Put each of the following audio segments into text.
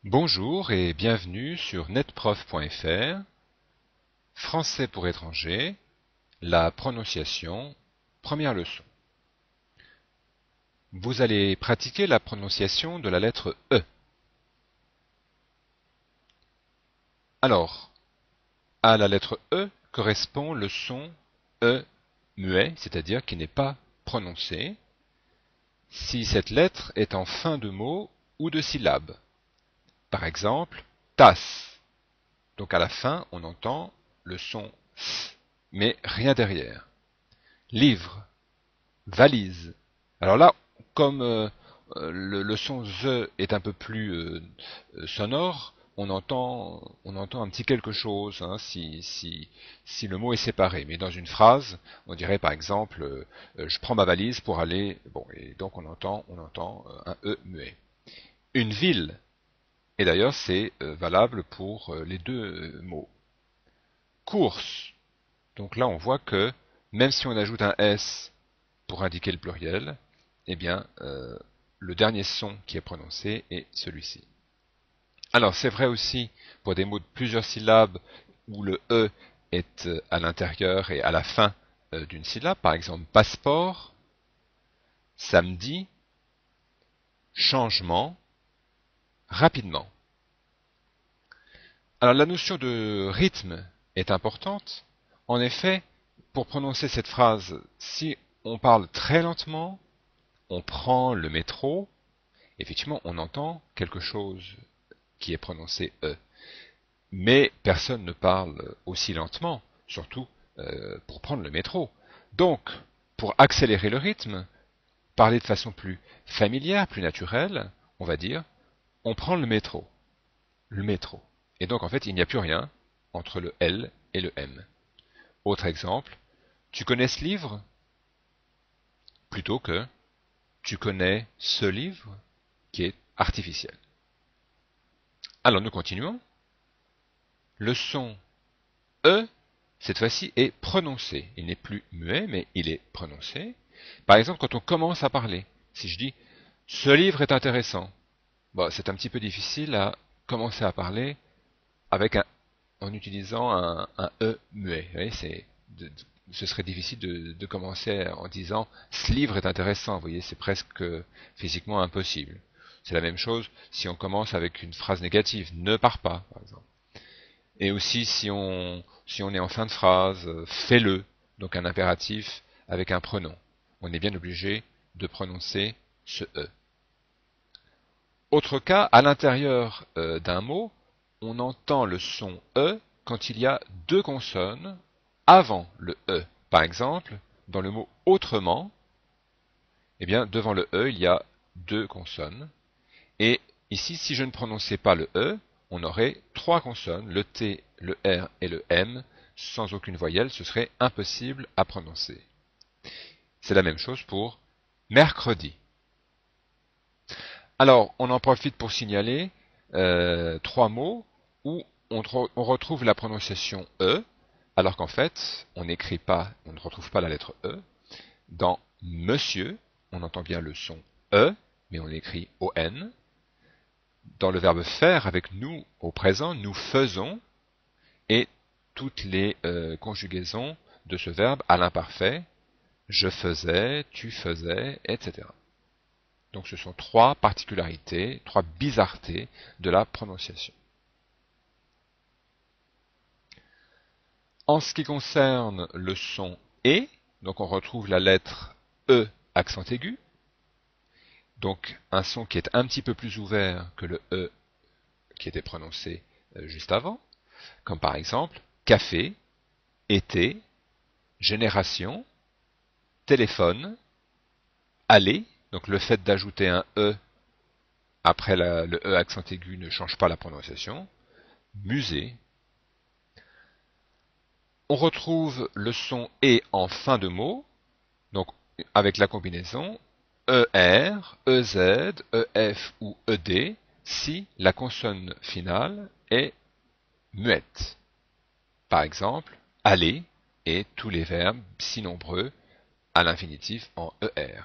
Bonjour et bienvenue sur netprof.fr, Français pour étrangers, la prononciation, première leçon. Vous allez pratiquer la prononciation de la lettre E. Alors, à la lettre E correspond le son E muet, c'est-à-dire qui n'est pas prononcé, si cette lettre est en fin de mot ou de syllabe. Par exemple, tasse. Donc à la fin, on entend le son S, mais rien derrière. Livre, valise. Alors là, comme le son ZE est un peu plus sonore, on entend un petit quelque chose si le mot est séparé. Mais dans une phrase, on dirait par exemple je prends ma valise pour aller. Bon, et donc on entend un E muet. Une ville, et d'ailleurs c'est valable pour les deux mots. Course. Donc là on voit que même si on ajoute un S pour indiquer le pluriel, eh bien, le dernier son qui est prononcé est celui-ci. Alors, c'est vrai aussi pour des mots de plusieurs syllabes où le E est à l'intérieur et à la fin d'une syllabe, par exemple passeport, samedi, changement, rapidement. Alors, la notion de rythme est importante. En effet, pour prononcer cette phrase, si on parle très lentement, on prend le métro, effectivement, on entend quelque chose qui est prononcé E. Mais personne ne parle aussi lentement, surtout pour prendre le métro. Donc, pour accélérer le rythme, parler de façon plus familière, plus naturelle, on va dire, on prend le métro. Le métro. Et donc, en fait, il n'y a plus rien entre le L et le M. Autre exemple, tu connais ce livre plutôt que tu connais ce livre qui est artificiel. Alors, nous continuons. Le son E, cette fois-ci, est prononcé. Il n'est plus muet, mais il est prononcé. Par exemple, quand on commence à parler, si je dis « ce livre est intéressant », bon, c'est un petit peu difficile à commencer à parler en utilisant un E muet. Vous voyez, ce serait difficile de commencer en disant « ce livre est intéressant ». Vous voyez, c'est presque physiquement impossible. C'est la même chose si on commence avec une phrase négative « ne pars pas », par exemple. Et aussi si on est en fin de phrase, fais-le, donc un impératif avec un pronom. On est bien obligé de prononcer ce E. Autre cas, à l'intérieur d'un mot, on entend le son E quand il y a deux consonnes avant le E. Par exemple, dans le mot autrement, eh bien, devant le E, il y a deux consonnes. Et ici, si je ne prononçais pas le E, on aurait trois consonnes, le T, le R et le M, sans aucune voyelle, ce serait impossible à prononcer. C'est la même chose pour mercredi. Alors, on en profite pour signaler trois mots où on retrouve la prononciation E, alors qu'en fait, on ne retrouve pas la lettre E. Dans monsieur, on entend bien le son E, mais on écrit ON. Dans le verbe faire avec nous au présent, nous faisons, et toutes les conjugaisons de ce verbe à l'imparfait, je faisais, tu faisais, etc. Donc ce sont trois particularités, trois bizarretés de la prononciation. En ce qui concerne le son E, donc on retrouve la lettre E accent aigu, donc un son qui est un petit peu plus ouvert que le E qui était prononcé juste avant, comme par exemple café, été, génération, téléphone, aller, donc le fait d'ajouter un E après le E accent aigu ne change pas la prononciation, musée. On retrouve le son E en fin de mot, donc avec la combinaison ER, EZ, EF ou ED, si la consonne finale est muette. Par exemple, aller et tous les verbes, si nombreux, à l'infinitif en ER.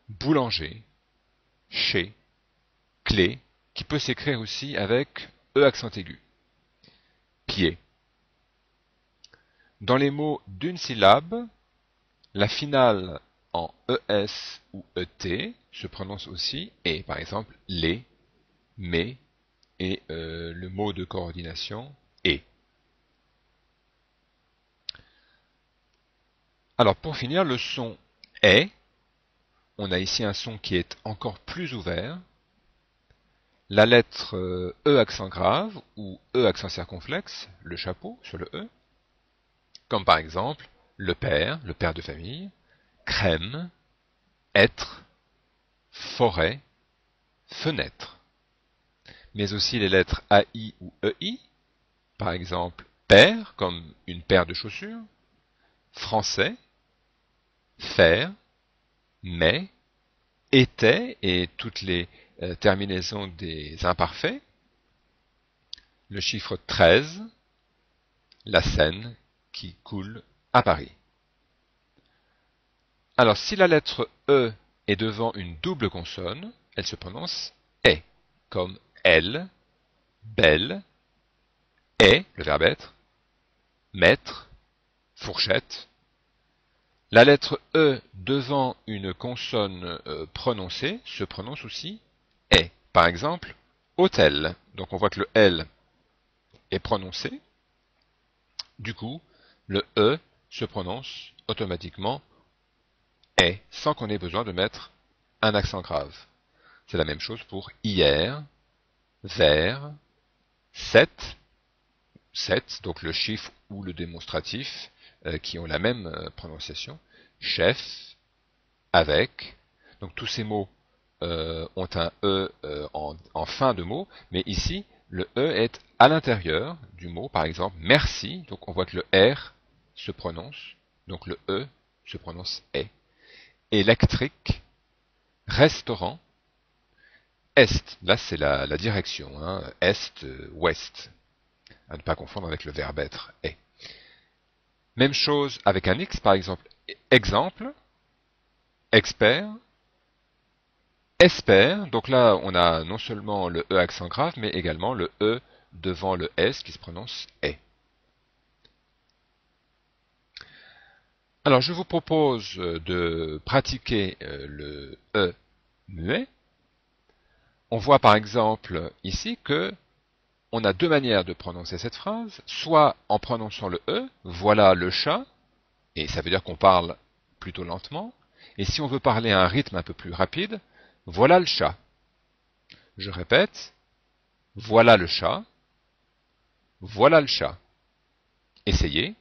Boulanger, chez, clé, qui peut s'écrire aussi avec E accent aigu. Pied. Dans les mots d'une syllabe, la finale en ES ou ET se prononce aussi et, par exemple, les, mais et le mot de coordination et. Alors pour finir, le son est, on a ici un son qui est encore plus ouvert. La lettre E accent grave ou E accent circonflexe, le chapeau sur le E, comme par exemple le père de famille, crème, être, forêt, fenêtre. Mais aussi les lettres AI ou EI, par exemple paire, comme une paire de chaussures, français, faire, mais, était, et toutes les terminaisons des imparfaits, le chiffre 13, la Seine qui coule à Paris. Alors si la lettre E est devant une double consonne, elle se prononce est, comme elle, belle, est, le verbe être, maître, fourchette. La lettre E devant une consonne prononcée se prononce aussi est. Par exemple, hôtel. Donc on voit que le L est prononcé. Du coup, le E se prononce automatiquement est, sans qu'on ait besoin de mettre un accent grave. C'est la même chose pour hier, vers, 7, 7, donc le chiffre ou le démonstratif, qui ont la même prononciation, chef, avec. Donc tous ces mots ont un E en fin de mot, mais ici, le E est à l'intérieur du mot, par exemple, merci, donc on voit que le R se prononce, donc le E se prononce est. Électrique, restaurant, est, là c'est la direction, hein, est, ouest, à ne pas confondre avec le verbe être, est. Même chose avec un X, par exemple, exemple, expert, espère, donc là on a non seulement le E accent grave, mais également le E devant le S qui se prononce est. Alors je vous propose de pratiquer le E muet. On voit par exemple ici que on a deux manières de prononcer cette phrase, soit en prononçant le E, voilà le chat, et ça veut dire qu'on parle plutôt lentement, et si on veut parler à un rythme un peu plus rapide, voilà le chat. Je répète, voilà le chat, voilà le chat. Essayez.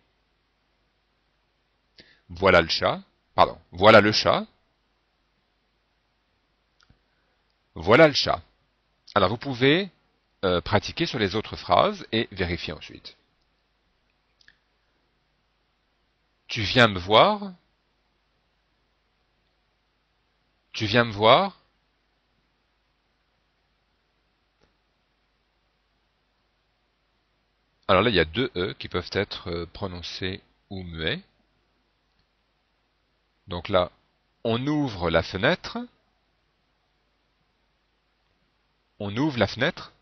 Voilà le chat, pardon, voilà le chat, voilà le chat. Alors vous pouvez pratiquer sur les autres phrases et vérifier ensuite. Tu viens me voir? Tu viens me voir? Alors là, il y a deux E qui peuvent être prononcés ou muets. Donc là, on ouvre la fenêtre. On ouvre la fenêtre.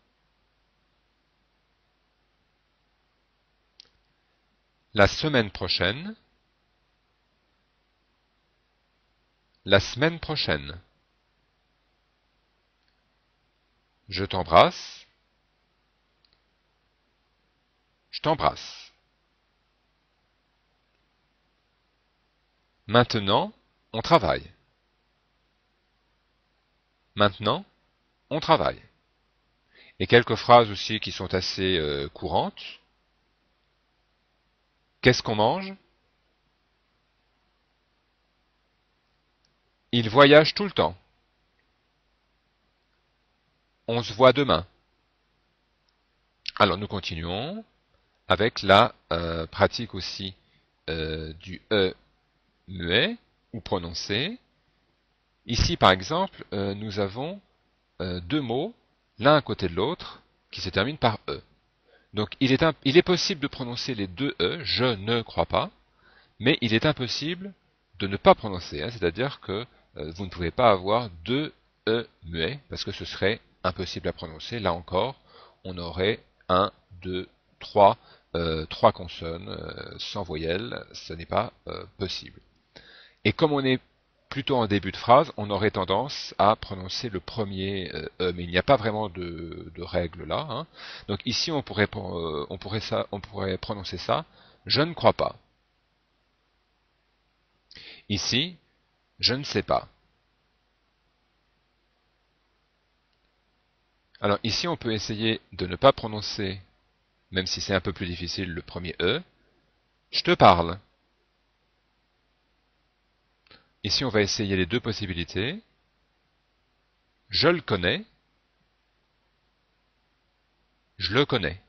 La semaine prochaine. La semaine prochaine. Je t'embrasse. Je t'embrasse. Maintenant, on travaille. Maintenant, on travaille. Et quelques phrases aussi qui sont assez courantes. Qu'est-ce qu'on mange? Il voyage tout le temps. On se voit demain. Alors nous continuons avec la pratique aussi du E muet ou prononcé. Ici par exemple, nous avons deux mots, l'un à côté de l'autre, qui se terminent par E. Donc il est possible de prononcer les deux E, je ne crois pas, mais il est impossible de ne pas prononcer, hein, c'est-à-dire que vous ne pouvez pas avoir deux E muet, parce que ce serait impossible à prononcer. Là encore, on aurait 1, 2, 3, 3 consonnes sans voyelle, ce n'est pas possible. Et comme on est plutôt en début de phrase, on aurait tendance à prononcer le premier E, mais il n'y a pas vraiment de règle là. Hein. Donc ici, on pourrait prononcer ça, je ne crois pas. Ici, je ne sais pas. Alors ici, on peut essayer de ne pas prononcer, même si c'est un peu plus difficile, le premier E. Je te parle. Ici, on va essayer les deux possibilités. Je le connais. Je le connais.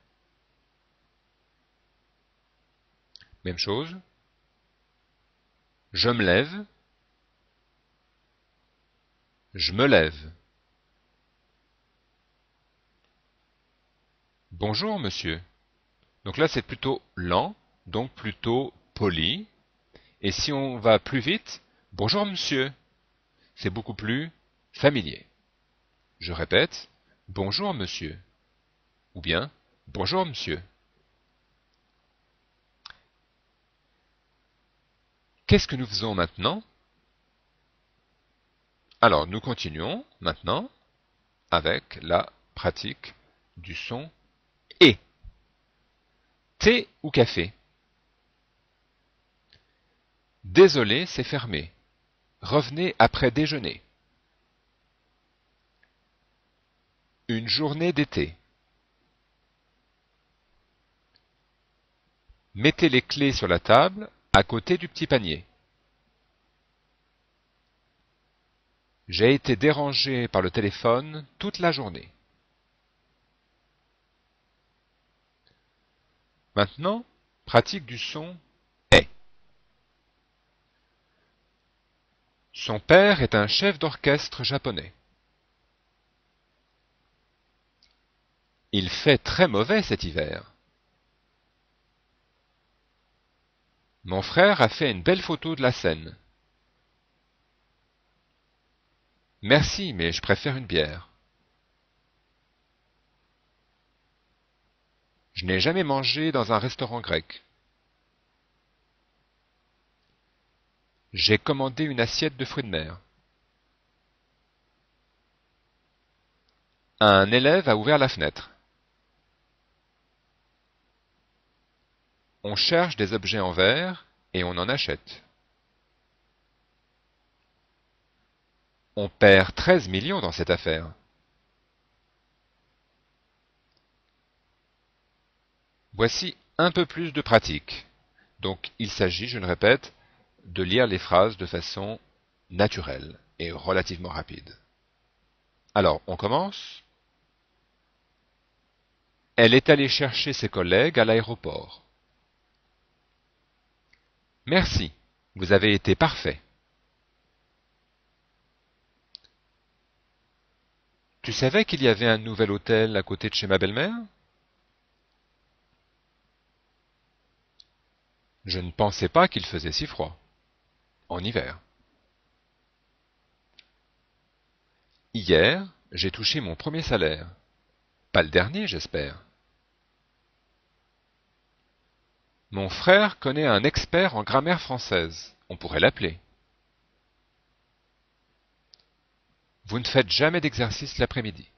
Même chose. Je me lève. Je me lève. Bonjour, monsieur. Donc là, c'est plutôt lent, donc plutôt poli. Et si on va plus vite, bonjour, monsieur. C'est beaucoup plus familier. Je répète, bonjour, monsieur. Ou bien, bonjour, monsieur. Qu'est-ce que nous faisons maintenant? Alors, nous continuons maintenant avec la pratique du son et. Thé ou café? Désolé, c'est fermé. Revenez après déjeuner. Une journée d'été. Mettez les clés sur la table à côté du petit panier. J'ai été dérangé par le téléphone toute la journée. Maintenant, pratique du son est. Son père est un chef d'orchestre japonais. Il fait très mauvais cet hiver. Mon frère a fait une belle photo de la scène. Merci, mais je préfère une bière. Je n'ai jamais mangé dans un restaurant grec. J'ai commandé une assiette de fruits de mer. Un élève a ouvert la fenêtre. On cherche des objets en verre et on en achète. On perd 13 millions dans cette affaire. Voici un peu plus de pratique. Donc il s'agit, je le répète, de lire les phrases de façon naturelle et relativement rapide. Alors, on commence. Elle est allée chercher ses collègues à l'aéroport. Merci, vous avez été parfait. Tu savais qu'il y avait un nouvel hôtel à côté de chez ma belle-mère? Je ne pensais pas qu'il faisait si froid. En hiver. Hier, j'ai touché mon premier salaire. Pas le dernier, j'espère. Mon frère connaît un expert en grammaire française. On pourrait l'appeler. Vous ne faites jamais d'exercice l'après-midi.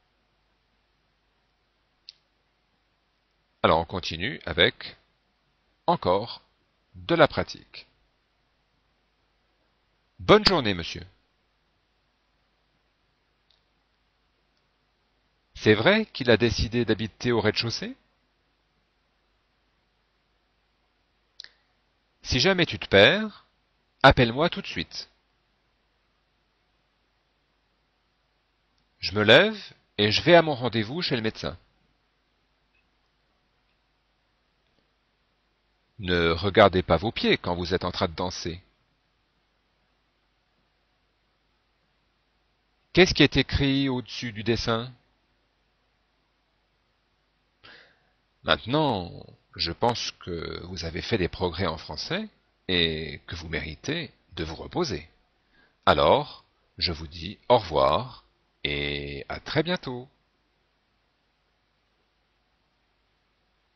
Alors on continue avec encore de la pratique. Bonne journée, monsieur. C'est vrai qu'il a décidé d'habiter au rez-de-chaussée? Si jamais tu te perds, appelle-moi tout de suite. Je me lève et je vais à mon rendez-vous chez le médecin. Ne regardez pas vos pieds quand vous êtes en train de danser. Qu'est-ce qui est écrit au-dessus du dessin? Maintenant, je pense que vous avez fait des progrès en français et que vous méritez de vous reposer. Alors, je vous dis au revoir et à très bientôt.